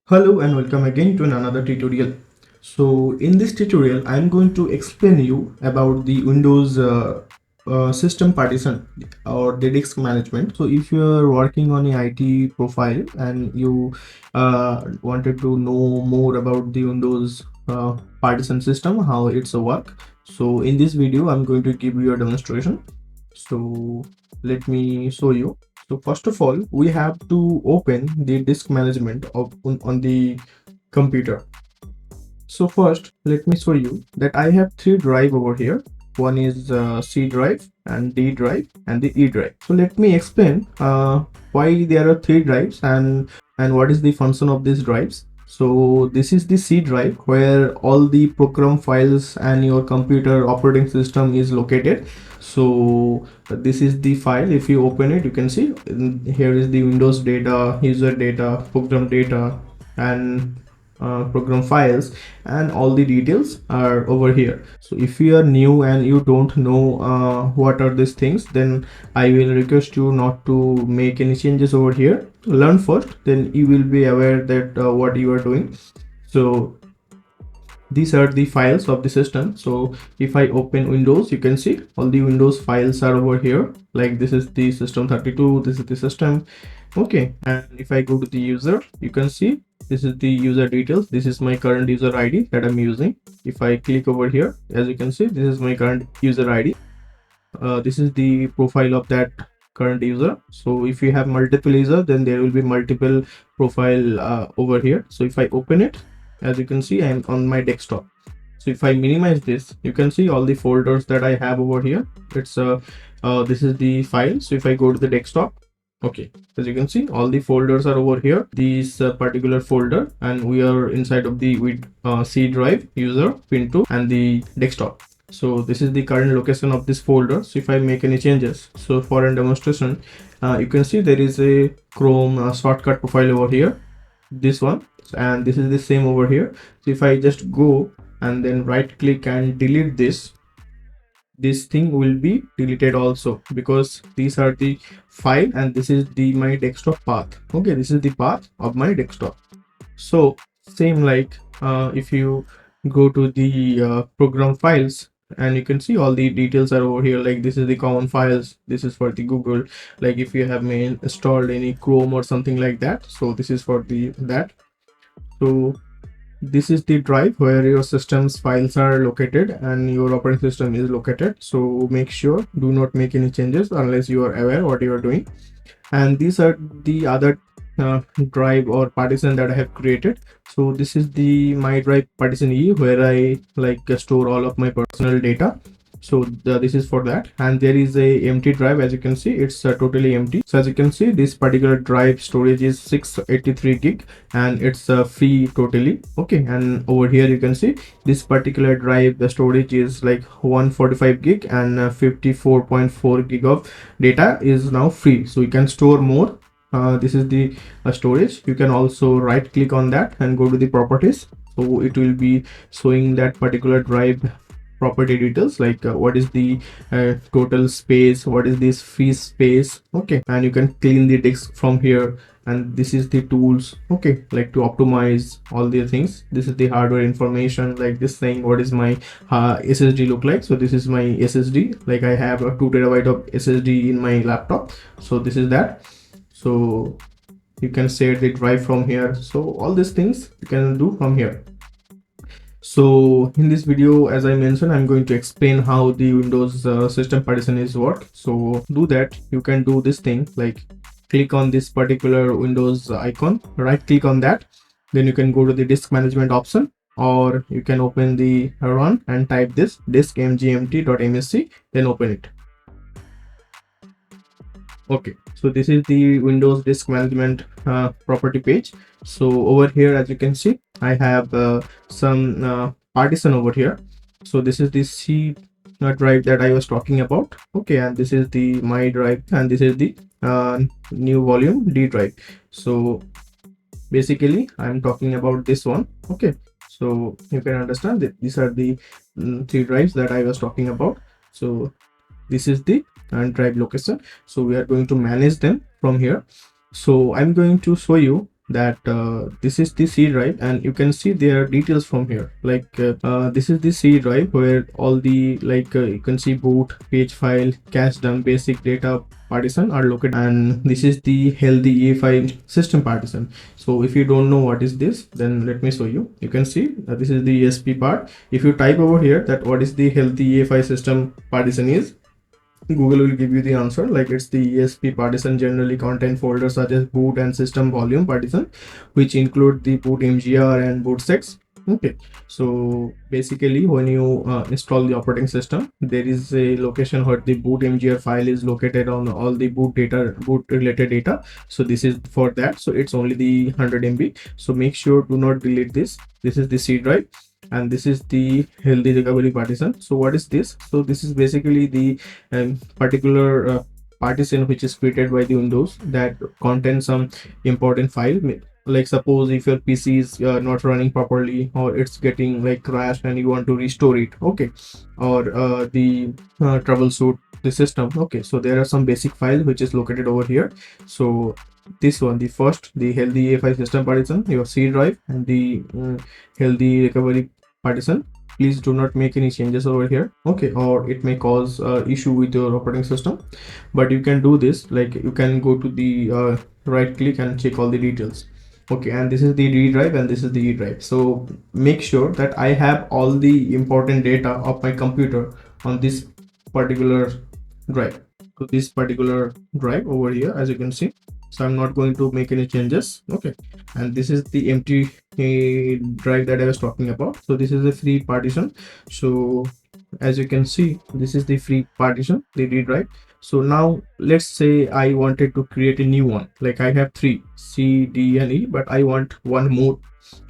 Hello and welcome again to another tutorial. So in this tutorial I'm going to explain you about the Windows system partition or the disk management. So if you are working on a IT profile and you wanted to know more about the Windows partition system, how it's a work, so in this video I'm going to give you a demonstration. So let me show you. So first of all, we have to open the disk management on the computer. So first, let me show you that I have three drive over here. One is C drive and D drive and the E drive. So let me explain why there are three drives and what is the function of these drives. So this is the C drive where all the program files and your computer operating system is located. So this is the file. If you open it, you can see here is the Windows data, user data, program data, and program files, and all the details are over here. So if you are new and you don't know what are these things, then I will request you not to make any changes over here. Learn first, then you will be aware that what you are doing. So these are the files of the system. So if I open Windows, you can see all the Windows files are over here. Like this is the system32, this is the system. Okay, and if I go to the user, you can see this is the user details. This is my current user ID that I'm using. If I click over here, as you can see, this is my current user ID. This is the profile of that current user. So if you have multiple user, then there will be multiple profile over here. So if I open it, as you can see, I'm on my desktop. So if I minimize this, you can see all the folders that I have over here. It's this is the file. So if I go to the desktop, okay, as you can see, all the folders are over here, this particular folder, and we are inside of the C drive, user, Pin2, and the desktop. So this is the current location of this folder. So if I make any changes, so for a demonstration, you can see there is a Chrome shortcut profile over here, this one, and this is the same over here. So if I just go and then right click and delete this thing will be deleted also, because these are the file and this is the my desktop path. Okay, this is the path of my desktop. So same like if you go to the program files, and you can see all the details are over here. Like this is the common files, this is for the Google, like if you have installed any Chrome or something like that, so this is for the that. So this is the drive where your system's files are located and your operating system is located. So make sure do not make any changes unless you are aware what you are doing. And these are the other drive or partition that I have created. So this is the my drive partition E, where I store all of my personal data. So this is for that, and there is a empty drive. As you can see, it's totally empty. So as you can see, this particular drive storage is 683 gig and it's free totally. Okay, and over here you can see this particular drive, the storage is like 145 gig and 54.4 gig of data is now free, so you can store more. This is the storage. You can also right click on that and go to the properties, so it will be showing that particular drive property details, like what is the total space, what is this free space. Okay, and you can clean the disk from here, and this is the tools, okay, like to optimize all the things. This is the hardware information, like this thing, what is my SSD look like. So this is my SSD, like I have a 2 terabyte of SSD in my laptop, so this is that. So you can share the drive from here. So all these things you can do from here. So in this video, as I mentioned, I'm going to explain how the Windows system partition is work. So do that, you can do this thing, like click on this particular Windows icon, right click on that, then you can go to the disk management option, or you can open the run and type this disk mgmt.msc, then open it. Okay, so this is the Windows disk management property page. So over here, as you can see, I have some partition over here. So this is the C drive that I was talking about. Okay, and this is the my drive, and this is the new volume D drive. So basically I'm talking about this one. Okay, so you can understand that these are the three drives that I was talking about. So this is the drive location. So we are going to manage them from here. So I'm going to show you that this is the C drive, and you can see there are details from here, like this is the C drive where all the you can see boot, page file, cache dump, basic data partition are located, and this is the healthy EFI system partition. So if you don't know what is this, then let me show you. You can see this is the ESP part. If you type over here that what is the healthy EFI system partition is, Google will give you the answer, like it's the ESP partition generally contain folders such as boot and system volume partition, which include the boot MGR and boot sex. Okay, so basically when you install the operating system, there is a location where the boot MGR file is located on all the boot data, boot related data. So this is for that, so it's only the 100 MB. So make sure do not delete this. This is the C drive, and this is the healthy recovery partition. So what is this? So this is basically the particular partition which is created by the Windows that contains some important file. Like suppose if your PC is not running properly, or it's getting like crashed and you want to restore it, okay, or the troubleshoot the system, okay, so there are some basic files which is located over here. So this one, the first, the healthy EFI system partition, your C drive, and the healthy recovery partition, please do not make any changes over here, okay, or it may cause issue with your operating system. But you can do this, like you can go to the right click and check all the details, okay, and this is the D drive and this is the E drive. So make sure that I have all the important data of my computer on this particular drive. So this particular drive over here, as you can see, so I'm not going to make any changes, okay, and this is the empty drive that I was talking about. So this is a free partition. So as you can see, this is the free partition, the D drive. So now let's say I wanted to create a new one, like I have three, C, D and E, but I want one more,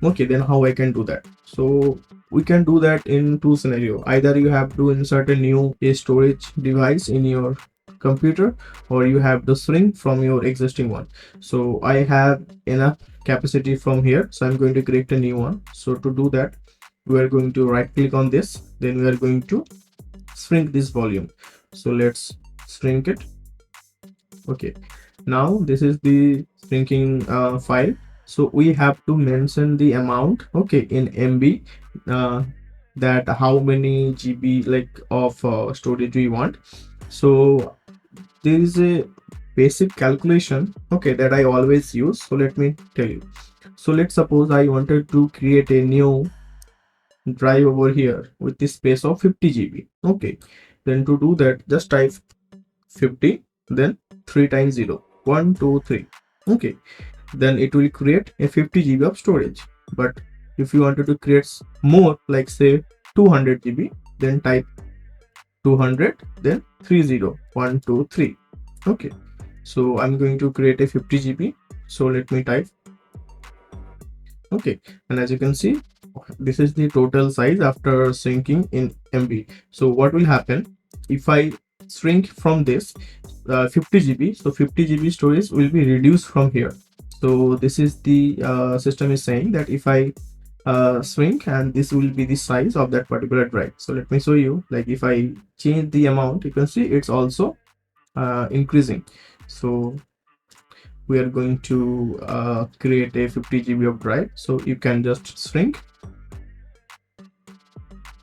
okay, then how I can do that? So we can do that in two scenarios. Either you have to insert a new storage device in your computer, or you have to shrink from your existing one. So I have enough capacity from here, so I'm going to create a new one. So to do that, we are going to right click on this, then we are going to shrink this volume. So let's shrink it, okay. Now this is the shrinking file. So we have to mention the amount, okay, in MB, that how many GB like of storage we want. So there is a basic calculation, okay, that I always use. So let me tell you. So let's suppose I wanted to create a new drive over here with the space of 50 GB, okay. Then to do that, just type 50, then 3 times 0, 1 2 3, okay, then it will create a 50 GB of storage. But if you wanted to create more, like say 200 GB, then type 200, then 30, 1 2 3, okay. So I'm going to create a 50 GB. So let me type, okay, and as you can see, this is the total size after shrinking in MB. So what will happen if I shrink from this 50 GB? So 50 GB storage will be reduced from here. So this is the system is saying that if I shrink, and this will be the size of that particular drive. So let me show you, like if I change the amount, you can see it's also increasing. So we are going to create a 50 GB of drive. So you can just shrink,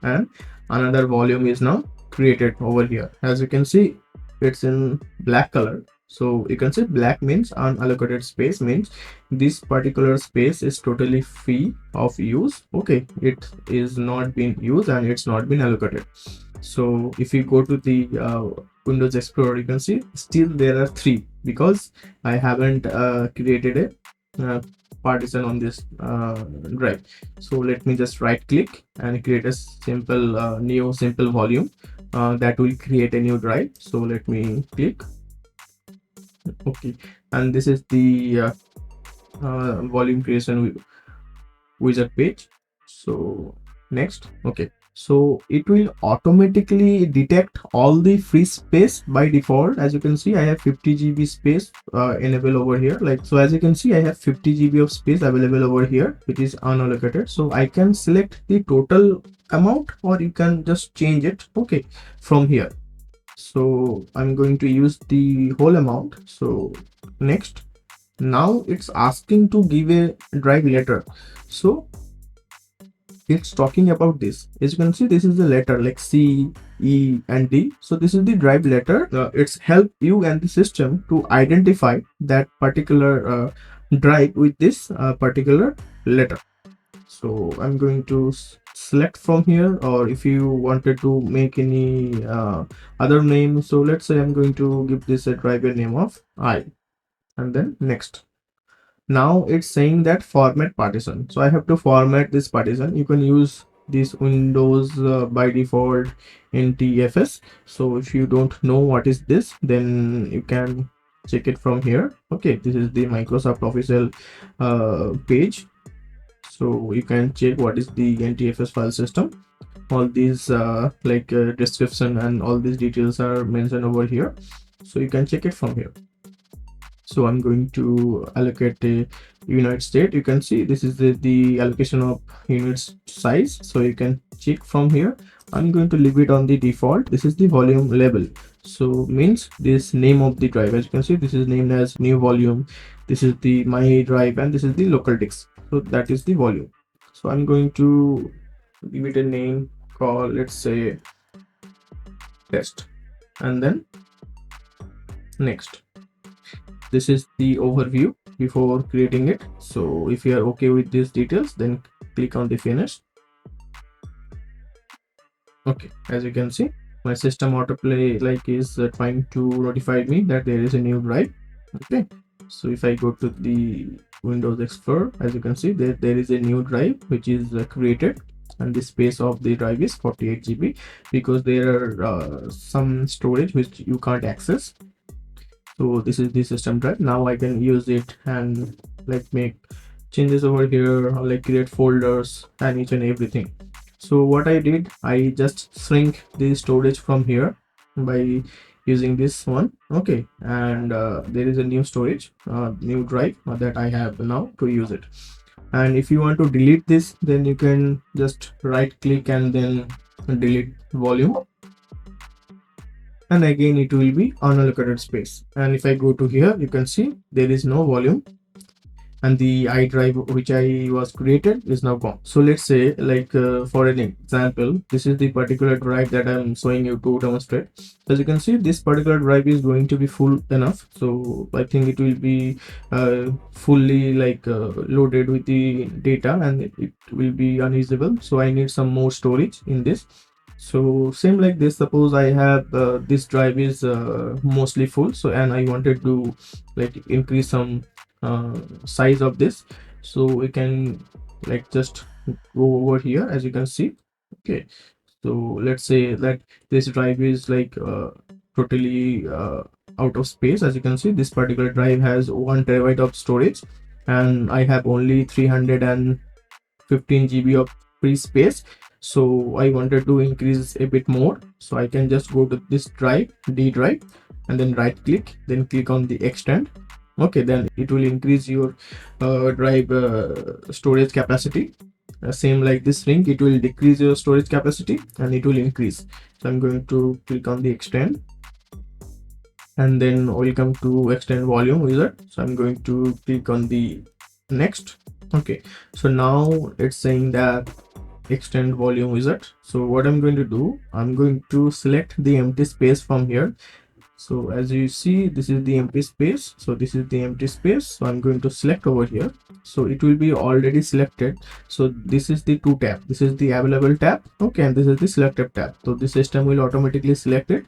and another volume is now created over here. As you can see, it's in black color. So you can see black means unallocated space, means this particular space is totally free of use, okay, it is not being used and it's not been allocated. So if you go to the Windows Explorer, you can see still there are three, because I haven't created a partition on this drive. So let me just right click and create a simple new simple volume that will create a new drive. So let me click, okay, and this is the volume creation wizard page. So next, okay, so it will automatically detect all the free space by default. As you can see, I have 50 GB space enabled over here, like, so as you can see, I have 50 GB of space available over here, which is unallocated. So I can select the total amount, or you can just change it, okay, from here. So I'm going to use the whole amount. So next, Now it's asking to give a drive letter. So it's talking about this. As you can see, this is the letter like C, E, and D. So this is the drive letter. It's help you and the system to identify that particular drive with this particular letter. So I'm going to select from here, or if you wanted to make any other name, so let's say I'm going to give this a driver name of I, and then next. Now it's saying that format partition, so I have to format this partition. You can use this Windows by default NTFS. So if you don't know what is this, then you can check it from here. Okay, this is the Microsoft official page, so you can check what is the NTFS file system. All these description and all these details are mentioned over here, so you can check it from here. So I'm going to allocate a unit state. You can see this is the allocation of units size, so you can check from here. I'm going to leave it on the default. This is the volume label, so means this name of the drive. As you can see, this is named as new volume, this is the my drive, and this is the local disk, so that is the volume. So I'm going to give it a name called, let's say, test, and then next. This is the overview before creating it. So if you are okay with these details, then click on the finish. Okay, as you can see, my system autoplay is trying to notify me that there is a new drive. Okay, so if I go to the Windows Explorer, as you can see, there is a new drive which is created, and the space of the drive is 48 GB, because there are some storage which you can't access. So this is the system drive. Now I can use it and make changes over here, or create folders and each and everything. So what I did, I just shrink the storage from here by using this one. Okay, and there is a new storage, new drive that I have now to use it. And if you want to delete this, then you can just right click and then delete volume, and again it will be unallocated space. And if I go to here, you can see there is no volume, and the I drive which I was created is now gone. So let's say for an example, this is the particular drive that I'm showing you to demonstrate. As you can see, this particular drive is going to be full enough, so I think it will be fully loaded with the data, and it will be unusable. So I need some more storage in this. So same like this, suppose I have this drive is mostly full, so and I wanted to increase some size of this, so we can just go over here. As you can see, okay, so let's say that this drive is totally out of space. As you can see, this particular drive has 1 terabyte of storage, and I have only 315 GB of free space. So I wanted to increase a bit more, so I can just go to this drive, D drive, and then right click, then click on the extend. Okay, then it will increase your drive storage capacity. Same like this ring, it will decrease your storage capacity and it will increase. So I'm going to click on the extend, and then we'll come to extend volume wizard. So I'm going to click on the next. Okay, so now it's saying that extend volume wizard. So what I'm going to do, I'm going to select the empty space from here. So as you see, this is the empty space, so this is the empty space, so I'm going to select over here. So it will be already selected. So this is the 2 tab, this is the available tab, okay, and this is the selected tab. So the system will automatically select it.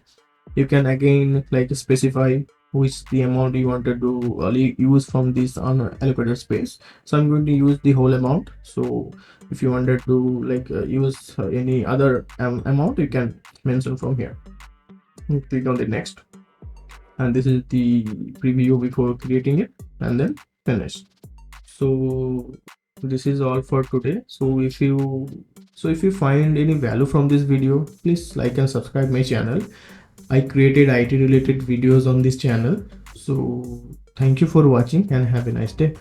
You can again specify which the amount you want to use from this unallocated space. So I'm going to use the whole amount. So if you wanted to use any other amount, you can mention from here. Click on the next, and this is the preview before creating it, and then finish. So this is all for today. So if you find any value from this video, please like and subscribe my channel. I created IT related videos on this channel. So thank you for watching and have a nice day.